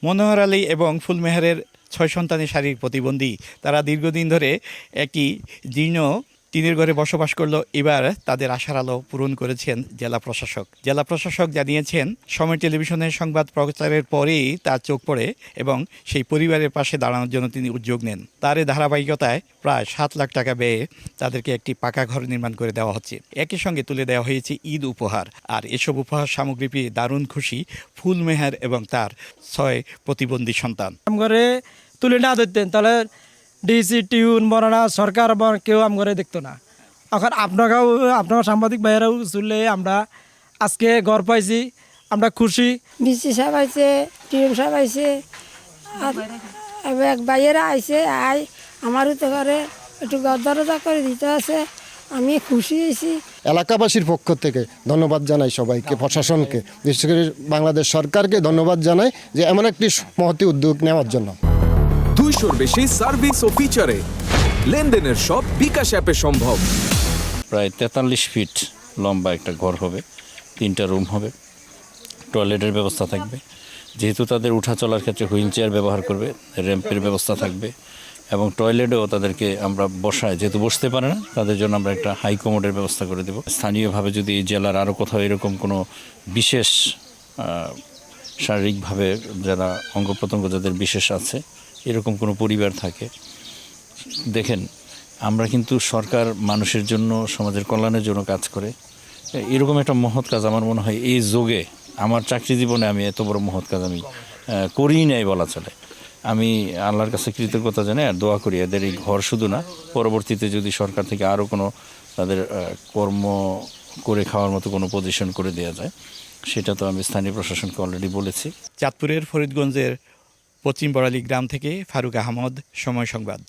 মনোহর আলী এবং ফুলমেহারের 6 সন্তানের শারীরিক প্রতিবন্ধী। তারা দীর্ঘদিন ধরে একটি জীর্ণ টিনের ঘরে বসবাস করলো। এবার তাদের আশার আলো পূরণ করেছেন জেলা প্রশাসক। জেলা প্রশাসক জানিয়েছেন, সময় টেলিভিশনের সংবাদ প্রচারের পরেই তার চোখ পড়ে এবং সেই পরিবারের পাশে দাঁড়ানোর জন্য তিনি উদ্যোগ নেন। তার এই ধারাবাহিকতায় প্রায় 7 লাখ টাকা ব্যয়ে তাদেরকে একটি পাকা ঘর নির্মাণ করে দেওয়া হচ্ছে। একই সঙ্গে তুলে দেওয়া হয়েছে ঈদ উপহার। আর এসব উপহার সামগ্রী পেয়ে দারুণ খুশি ফুলমেহার এবং তার 6 প্রতিবন্ধী সন্তান। ঘরে তুলে না ধরতেন তাহলে ডিসি টিউন বনানা সরকার কেউ আমগরে দেখতো না। এখন আপনার সাংবাদিক ভাইয়েরাও চললে আমরা আজকে ঘর পাইছি, আমরা খুশি। ডিসি সাহেব আইছে, টিউন সাহেব আইছে, এক ভাইয়েরা আইছে, আমারও তো ঘরে একটু দরজা করে দিতে আছে। আমি খুশি হয়েছি। এলাকাবাসীর পক্ষ থেকে ধন্যবাদ জানাই সবাইকে, প্রশাসনকে, বিশেষ করে বাংলাদেশ সরকারকে ধন্যবাদ জানাই যে এমন একটি মহতি উদ্যোগ নেওয়ার জন্য। 200-র বেশি সার্ভিস ও ফিচারে লেনদেনের সব বিকাশ অ্যাপে সম্ভব। প্রায় 43 ফিট লম্বা একটা ঘর হবে, 3টা রুম হবে, টয়লেটের ব্যবস্থা থাকবে। যেহেতু তাদের উঠা চলার ক্ষেত্রে হুইল চেয়ার ব্যবহার করবে, র্যাম্পের ব্যবস্থা থাকবে এবং টয়লেটেও তাদেরকে আমরা বসায়, যেহেতু বসতে পারে না, তাদের জন্য আমরা একটা হাই কমোডের ব্যবস্থা করে দেব। স্থানীয়ভাবে যদি এই জেলার আরও কোথাও এরকম কোনো বিশেষ শারীরিকভাবে যারা অঙ্গ প্রত্যঙ্গ যাদের বিশেষ আছে এরকম কোনো পরিবার থাকে, দেখেন আমরা কিন্তু সরকার মানুষের জন্য, সমাজের কল্যাণের জন্য কাজ করে। এরকম একটা মহৎ কাজ আমার মনে হয় এই যুগে, আমার চাকরি জীবনে আমি এত বড় মহৎ কাজ আমি করিই নাই বলা চলে। আমি আল্লাহর কাছে কৃতজ্ঞতা জানাই আর দোয়া করি এদের এই ঘর শুধু না, পরবর্তীতে যদি সরকার থেকে আরও কোনো তাদের কর্ম করে খাওয়ার মতো কোনো পজিশন করে দেওয়া যায়, সেটা তো আমি স্থানীয় প্রশাসনকে অলরেডি বলেছি। চাঁদপুরের ফরিদগঞ্জের পশ্চিম বড়ালী গ্রাম থেকে ফারুক আহমদ, সময় সংবাদ।